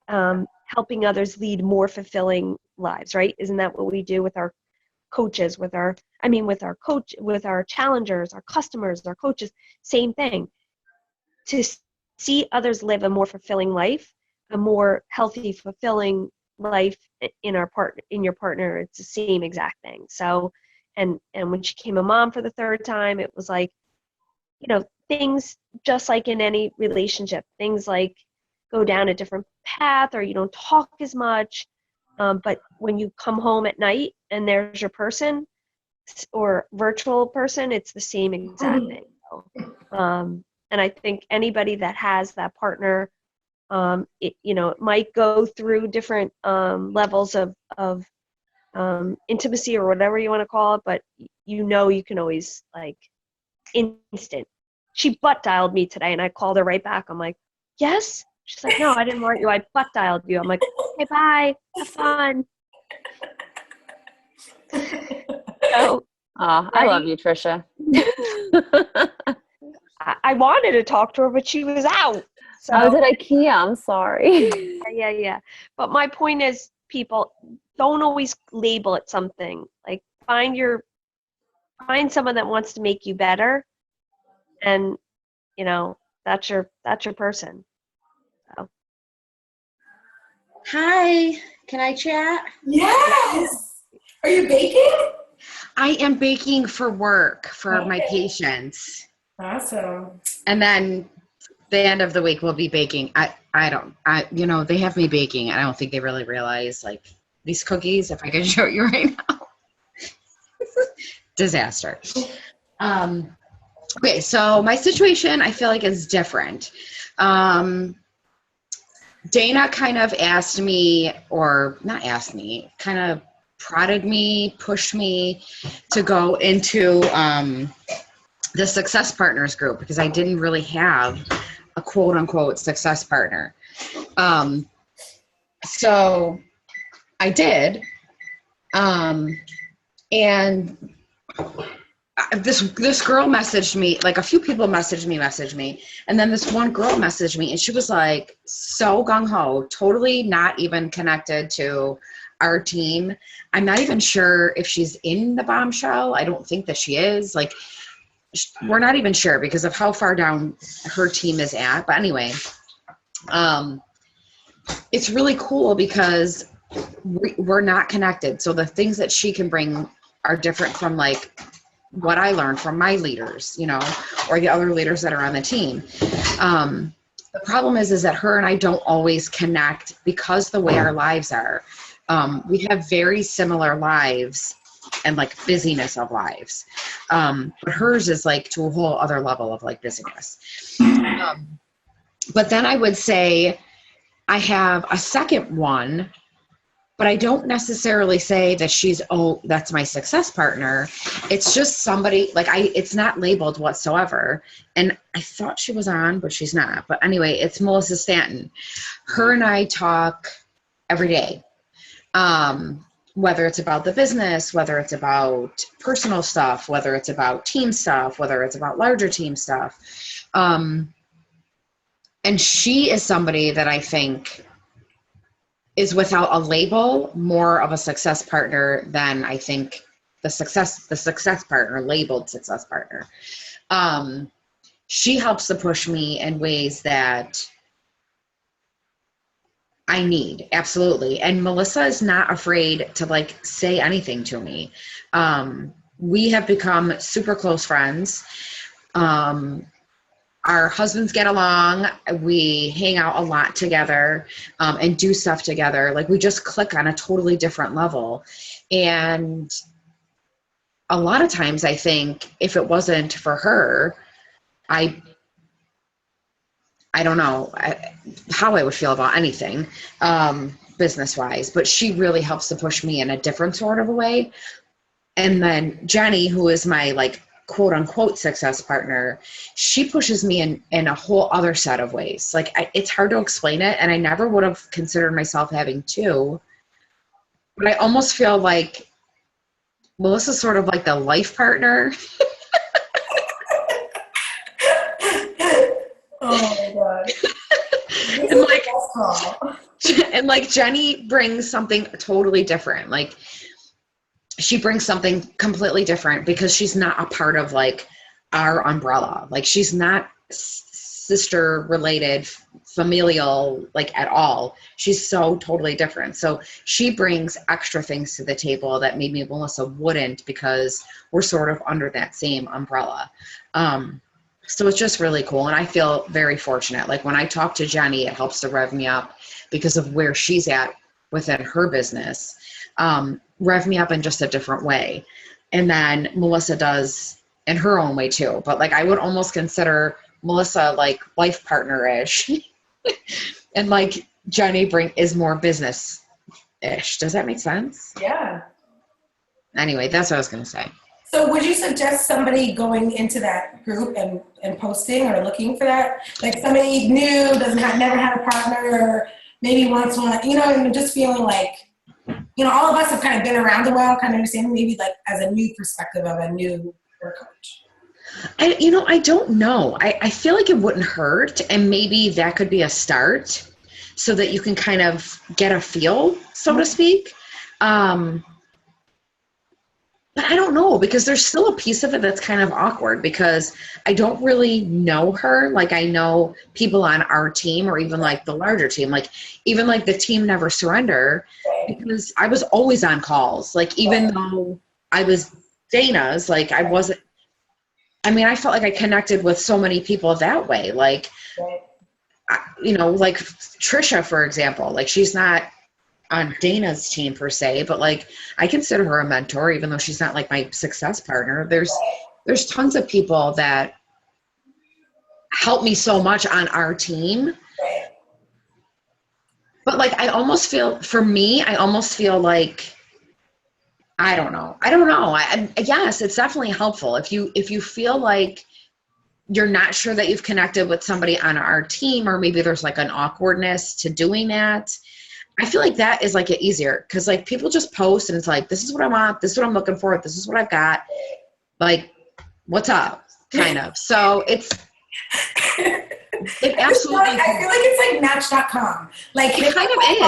helping others lead more fulfilling lives, right? Isn't that what we do with our coaches, with our challengers, our customers, our coaches? Same thing. To see others live a more fulfilling life, a more healthy, fulfilling life in your partner, it's the same exact thing. So, and when she became a mom for the third time, it was like, things just like in any relationship, things like go down a different path or you don't talk as much. But when you come home at night and there's your person or virtual person, it's the same exact thing. So, and I think anybody that has that partner, it might go through different levels of intimacy or whatever you want to call it, but you can always instant. She butt dialed me today, and I called her right back. I'm like, yes? She's like, no, I didn't want you. I butt dialed you. I'm like, okay, bye. Have fun. So, I love you, Trisha. I wanted to talk to her, but she was out. So, I was at IKEA. I'm sorry. Yeah. But my point is, people don't always label it something. Like, find someone that wants to make you better, and that's your person. So. Hi, can I chat? Yes. Are you baking? I am baking for work for my patients. Awesome. And then the end of the week we'll be baking. They have me baking. I don't think they really realize, like, these cookies, if I could show you right now. Disaster. Okay, so my situation I feel like is different. Dana kind of asked me, or not asked me, kind of prodded me, pushed me to go into the Success Partners group because I didn't really have a quote unquote success partner. So I did. And this girl messaged me, like a few people messaged me, and then this one girl messaged me, and she was like so gung-ho, totally not even connected to our team. I'm not even sure if she's in the Bombshell. I don't think that she is. Like, we're not even sure because of how far down her team is at. But anyway, it's really cool because we're not connected. So the things that she can bring are different from like what I learned from my leaders, or the other leaders that are on the team. The problem is that her and I don't always connect because the way our lives are. We have very similar lives and like busyness of lives. But hers is like to a whole other level of like busyness. But then I would say I have a second one, but I don't necessarily say that that's my success partner. It's just somebody, it's not labeled whatsoever. And I thought she was on, but she's not. But anyway, it's Melissa Stanton. Her and I talk every day. Whether it's about the business, whether it's about personal stuff, whether it's about team stuff, whether it's about larger team stuff. And she is somebody that I think is, without a label, more of a success partner than I think the success partner, labeled success partner. She helps to push me in ways that I need, absolutely. And Melissa is not afraid to say anything to me. We have become super close friends. Our husbands get along. We hang out a lot together and do stuff together. We just click on a totally different level. And a lot of times I think if it wasn't for her, I don't know how I would feel about anything business-wise, but she really helps to push me in a different sort of a way. And then Jenny, who is my quote unquote success partner, she pushes me in a whole other set of ways. It's hard to explain it, and I never would have considered myself having two, but I almost feel like Melissa's sort of like the life partner. Oh my God. And and like Jenny brings something totally different. Like she brings something completely different because she's not a part of like our umbrella. Like she's not sister related, familial, like at all. She's so totally different. So she brings extra things to the table that maybe Melissa wouldn't, because we're sort of under that same umbrella. So it's just really cool. And I feel very fortunate. Like when I talk to Jenny, it helps to rev me up because of where she's at within her business. Rev me up in just a different way. And then Melissa does in her own way too. But like I would almost consider Melissa like life partner-ish. And like Jenny is more business-ish. Does that make sense? Yeah. Anyway, that's what I was going to say. So would you suggest somebody going into that group and posting or looking for that? Like somebody new, never had a partner, or maybe wants one, you know, and just feeling like, you know, all of us have kind of been around a while, kind of understanding maybe like as a new perspective of a new coach. I don't know. I feel like it wouldn't hurt, and maybe that could be a start so that you can kind of get a feel, so to speak. But I don't know, because there's still a piece of it that's kind of awkward because I don't really know her. Like I know people on our team, or even like the larger team, like even like the team Never Surrender, because I was always on calls. Like even though I was Dana's, like I felt like I connected with so many people that way. Like, like Trisha, for example, like she's not on Dana's team per se, but like I consider her a mentor, even though she's not like my success partner. There's tons of people that help me so much on our team. But like I almost feel like I don't know. Yes, it's definitely helpful if you feel like you're not sure that you've connected with somebody on our team, or maybe there's like an awkwardness to doing that. I feel like that is like easier, because like people just post and it's like, this is what I want, this is what I'm looking for, this is what I've got, like what's up, kind of. So it absolutely. I feel like it's like Match.com. Like it kind of is.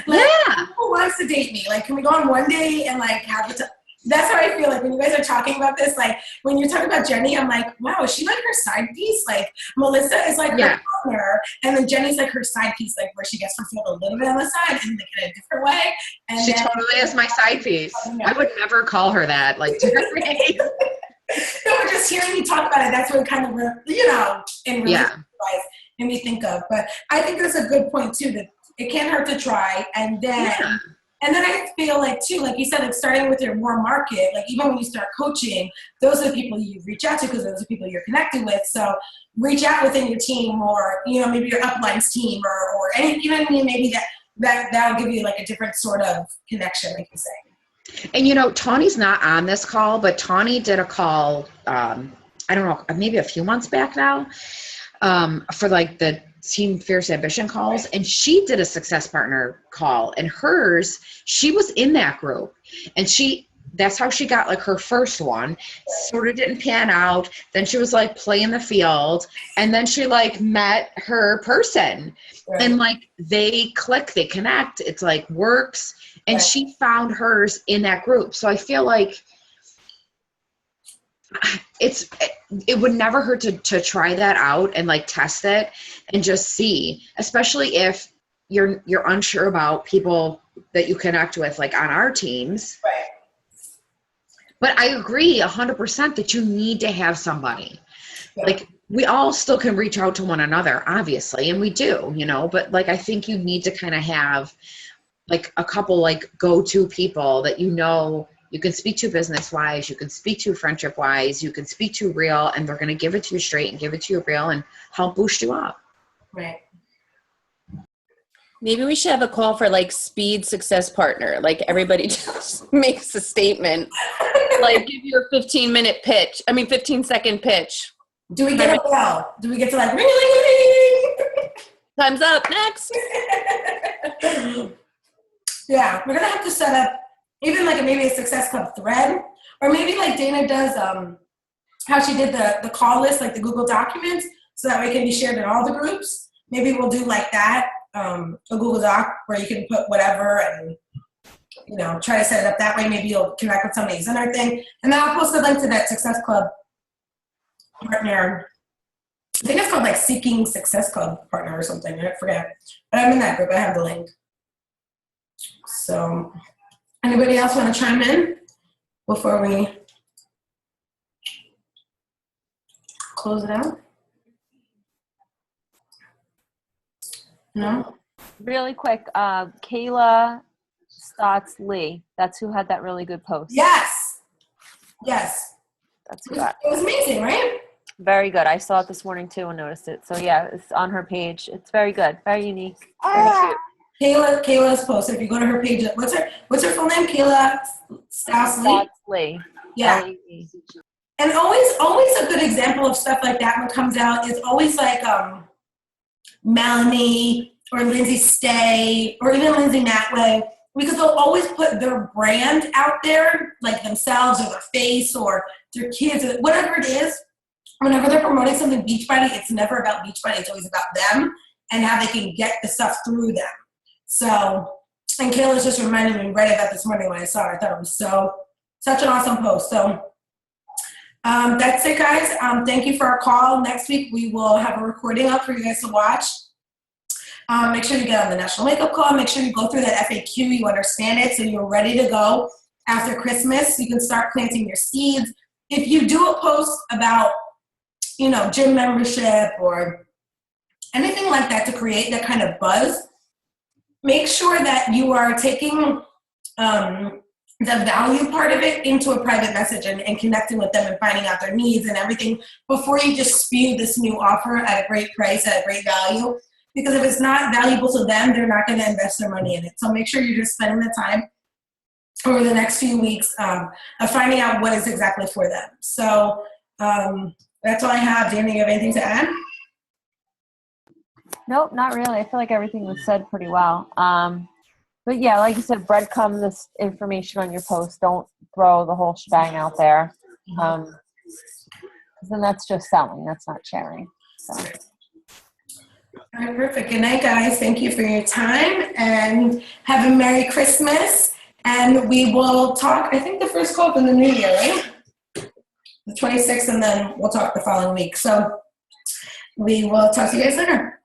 Like, who wants to date me? Like, can we go on one day and like have it? That's how I feel like when you guys are talking about this. Like when you're talking about Jenny, I'm like, wow, is she like her side piece? Like Melissa is like her partner, and then Jenny's like her side piece, like where she gets fulfilled a little bit on the side and like in a different way. And she totally is my side piece. I would never call her that. Like, no, but just hearing you talk about it, that's what kind of, in relationship wise made me think of. But I think that's a good point too, that it can't hurt to try, and then. And then I feel like too, like you said, like starting with your warm market, like even when you start coaching, those are the people you reach out to because those are people you're connecting with. So reach out within your team, or, maybe your uplines team, or any, maybe that'll give you like a different sort of connection, like you say. And Tawny's not on this call, but Tawny did a call, I don't know, maybe a few months back now, for like the Team Fierce Ambition calls, and she did a success partner call, and hers, she was in that group, and that's how she got like her first one. Sort of didn't pan out. Then she was like playing the field, and then she like met her person, and like they click, they connect. It's like works, and she found hers in that group. So I feel like it would never hurt to try that out and like test it and just see, especially if you're unsure about people that you connect with, like on our teams. Right. But I agree 100% that you need to have somebody. Like we all still can reach out to one another, obviously, and we do, but like I think you need to kind of have like a couple like go-to people that you can speak to business-wise, you can speak to friendship-wise, you can speak to real, and they're going to give it to you straight and give it to you real and help boost you up. Right. Maybe we should have a call for like speed success partner. Like everybody just makes a statement. Like give your 15-second pitch. Do we get a bell? Do we get to like ring, ring, ring? Time's up. Next. Yeah, we're gonna have to set up even like maybe a Success Club thread, or maybe like Dana does, how she did the call list, like the Google Documents, so that way it can be shared in all the groups. Maybe we'll do like that, a Google Doc where you can put whatever and, you know, try to set it up that way. Maybe you'll connect with somebody's in our thing. And then I'll post a link to that Success Club partner. I think it's called like Seeking Success Club partner or something. I forget. But I'm in that group. I have the link. So anybody else want to chime in before we close it out? No? Really quick, Kayla Stotts Lee. That's who had that really good post. Yes. Yes. That's It who got was amazing, right? very good. I saw it this morning too and noticed it. So yeah, it's on her page. It's very good. Very unique. Very cute. Kayla's post. If you go to her page, what's her full name? Kayla Stotts Lee. Stotts Lee. Yeah. L-E-E. And always a good example of stuff like that when it comes out is always like Melanie or Lindsay Stay or even Lindsay Matway, because they'll always put their brand out there, like themselves or their face or their kids, or whatever it is. Whenever they're promoting something Beachbody, it's never about Beachbody. It's always about them and how they can get the stuff through them. So, and Kayla's just reminded me right of that this morning when I saw it. I thought it was such an awesome post. So that's it, guys. Thank you for our call. Next week, we will have a recording up for you guys to watch. Make sure you get on the National Makeup Call. Make sure you go through that FAQ. You understand it so you're ready to go after Christmas. You can start planting your seeds. If you do a post about, you know, gym membership or anything like that to create that kind of buzz, make sure that you are taking the value part of it into a private message and connecting with them and finding out their needs and everything before you just spew this new offer at a great price, at a great value. Because if it's not valuable to them, they're not going to invest their money in it. So make sure you're just spending the time over the next few weeks of finding out what is exactly for them. So that's all I have. Dana, you have anything to add? Nope, not really. I feel like everything was said pretty well. But yeah, like you said, breadcrumb this information on your post. Don't throw the whole shebang out there. Because then that's just selling. That's not sharing. So. All right, perfect. Good night, guys. Thank you for your time and have a Merry Christmas. And we will talk, I think the first call in the new year, right? The 26th, and then we'll talk the following week. So we will talk to you guys later.